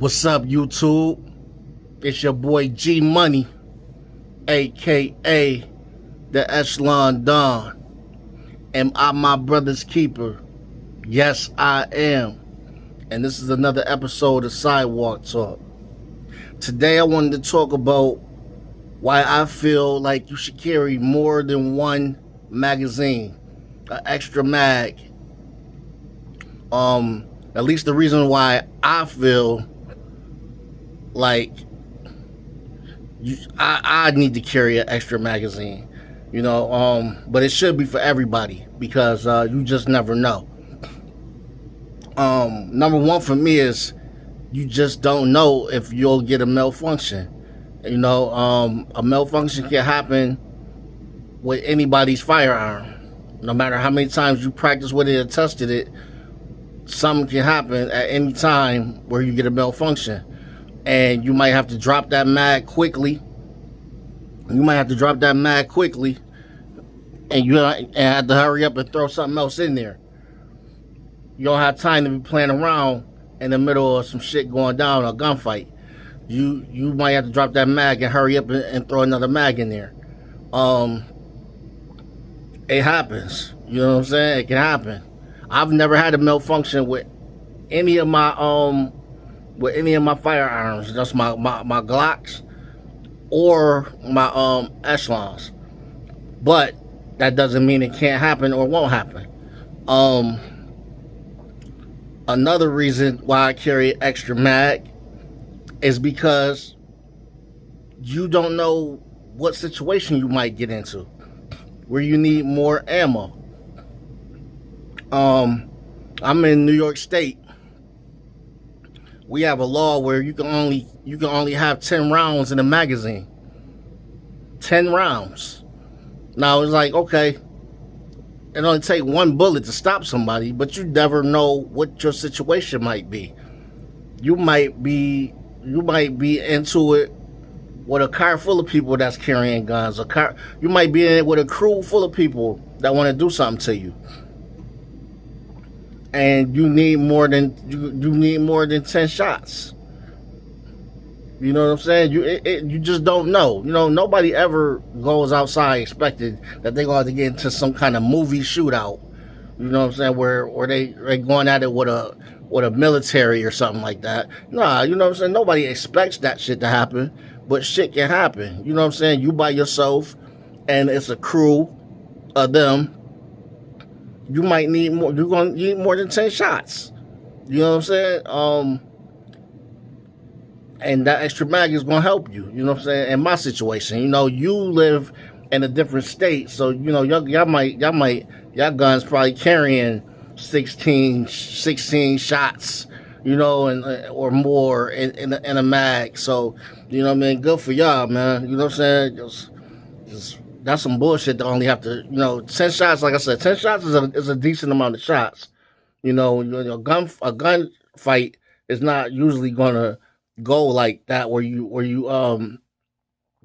What's up, YouTube? It's your boy G Money, aka the Echelon Don. Am I my brother's keeper? Yes, I am. And this is another episode of Sidewalk Talk. Today, I wanted to talk about why I feel like you should carry more than one magazine, an extra mag. At least the reason why I feel like I need to carry an extra magazine, but it should be for everybody because you just never know. Number one for me is you just don't know if you'll get a malfunction. A malfunction can happen with anybody's firearm. No matter how many times you practice with it and tested it, something can happen at any time where you get a malfunction. And you might have to drop that mag quickly. And you have to hurry up and throw something else in there. You don't have time to be playing around in the middle of some shit going down, a gunfight. You might have to drop that mag and hurry up and throw another mag in there. It happens. You know what I'm saying? It can happen. I've never had a malfunction with any of my firearms, just my Glocks or my Echelons. But that doesn't mean it can't happen or won't happen. Another reason why I carry extra mag is because you don't know what situation you might get into where you need more ammo. I'm in New York State. We have a law where you can only have 10 rounds in a magazine. 10 rounds. Now it's like, okay, it only take one bullet to stop somebody, but you never know what your situation might be. You might be into it with a car full of people that's carrying guns. You might be in it with a crew full of people that want to do something to you. And you need more than 10 shots. You know what I'm saying? You just don't know. Nobody ever goes outside expecting that they're going to get into some kind of movie shootout. You know what I'm saying? Where they going at it with a military or something like that. Nah, you know what I'm saying? Nobody expects that shit to happen, but shit can happen. You know what I'm saying? You by yourself, and it's a crew of them. You might need more. You're gonna need more than 10 shots. You know what I'm saying? And that extra mag is gonna help you. You know what I'm saying? In my situation, you live in a different state, so y'all guns probably carrying 16 shots, or more in a mag. So, good for y'all, man. You know what I'm saying? Just that's some bullshit to only have to, 10 shots. Like I said, 10 shots is a decent amount of shots. A gun fight is not usually gonna go like that where you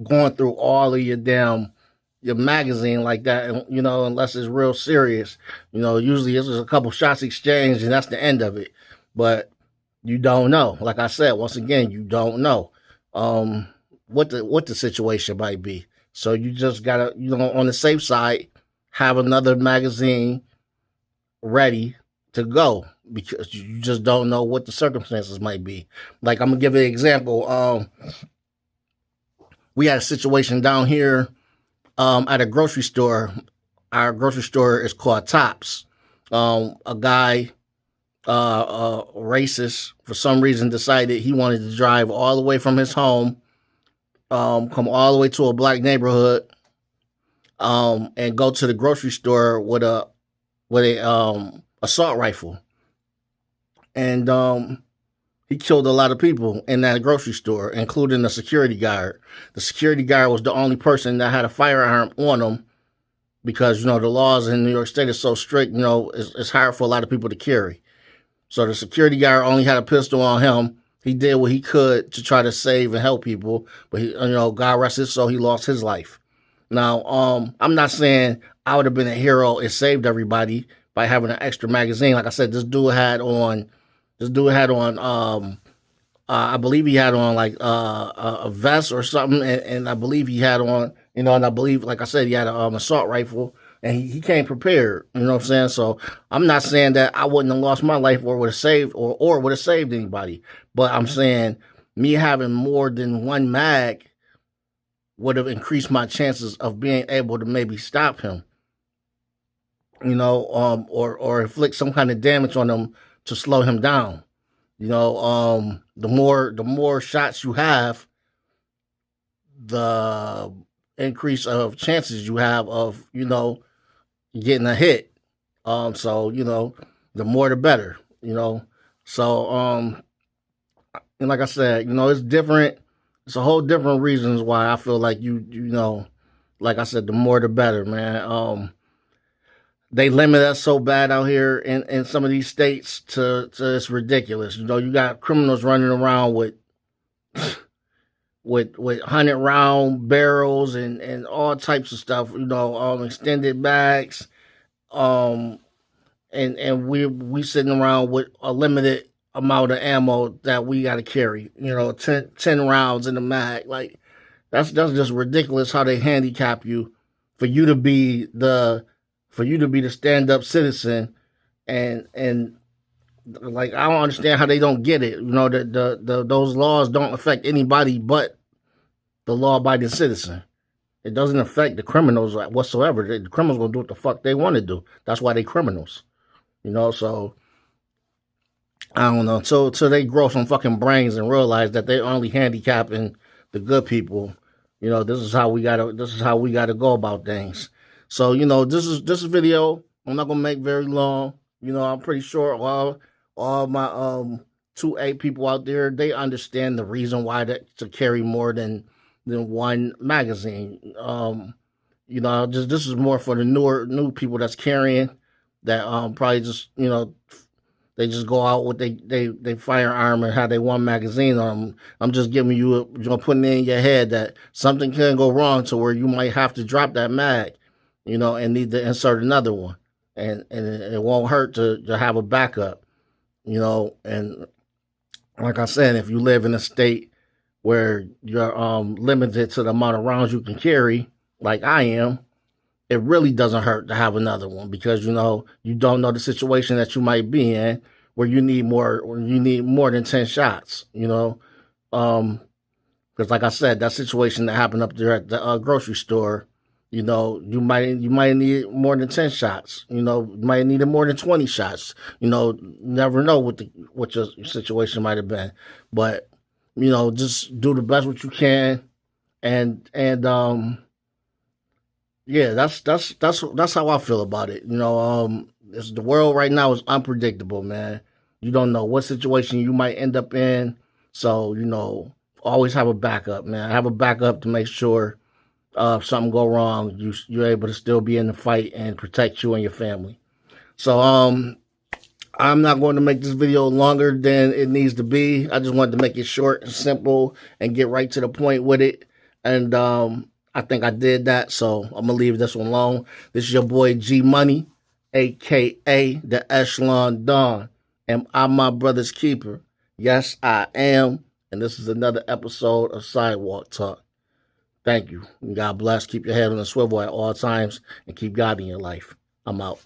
going through all of your magazine like that, and unless it's real serious. Usually it's just a couple shots exchanged and that's the end of it. But you don't know. Like I said, once again, you don't know what the situation might be. So you just gotta, on the safe side, have another magazine ready to go because you just don't know what the circumstances might be. Like, I'm gonna give you an example. We had a situation down here at a grocery store. Our grocery store is called Tops. A guy, racist, for some reason decided he wanted to drive all the way from his home, come all the way to a black neighborhood, and go to the grocery store with a assault rifle. And he killed a lot of people in that grocery store, including the security guard. The security guard was the only person that had a firearm on him because, the laws in New York State are so strict, it's hard for a lot of people to carry. So the security guard only had a pistol on him. He did what he could to try to save and help people, but God rest his soul, he lost his life. Now, I'm not saying I would have been a hero and saved everybody by having an extra magazine. Like I said, this dude had on I believe he had on like a vest or something, and I believe he had on, and I believe, like I said, he had a assault rifle, and he came prepared. You know what I'm saying? So I'm not saying that I wouldn't have lost my life or would have saved or would have saved anybody, but I'm saying me having more than one mag would have increased my chances of being able to maybe stop him, or inflict some kind of damage on him to slow him down. The more shots you have, the increase of chances you have of, getting a hit. So the more the better, So and like I said, it's different. It's a whole different reasons why I feel like like I said, the more the better, man. They limit us so bad out here in some of these states to it's ridiculous. You got criminals running around with 100-round barrels and all types of stuff. Extended bags. And we sitting around with a limited amount of ammo that we got to carry. 10 rounds in the mag. Like that's just ridiculous how they handicap you for you to be the stand up citizen, and like I don't understand how they don't get it. Those laws don't affect anybody but the law abiding citizen. It doesn't affect the criminals whatsoever. The criminals gonna do what the fuck they want to do. That's why they criminals. So I don't know. So they grow some fucking brains and realize that they're only handicapping the good people. This is how we gotta go about things. So this video I'm not gonna make very long. I'm pretty sure all my 2A people out there, they understand the reason why to carry more than one magazine. This is more for the new people that's carrying, that probably just they just go out with they firearm and have they one magazine on them. I'm just giving you putting it in your head that something can go wrong to where you might have to drop that mag, and need to insert another one, and it won't hurt to have a backup, and like I said, if you live in a state where you're limited to the amount of rounds you can carry, like I am, it really doesn't hurt to have another one, because you don't know the situation that you might be in where you need more than 10 shots. Because like I said, that situation that happened up there at the grocery store, you might need more than 10 shots. You might need more than 20 shots. Never know what your situation might have been, but just do the best what you can, and yeah, that's how I feel about it. The world right now is unpredictable, man. You don't know what situation you might end up in, so always have a backup, man. Have a backup to make sure if something go wrong, you're able to still be in the fight and protect you and your family. So I'm not going to make this video longer than it needs to be. I just wanted to make it short and simple and get right to the point with it. And I think I did that, so I'm going to leave this one alone. This is your boy G Money, a.k.a. the Echelon Don. Am I my brother's keeper? Yes, I am. And this is another episode of Sidewalk Talk. Thank you. And God bless. Keep your head on the swivel at all times and keep God in your life. I'm out.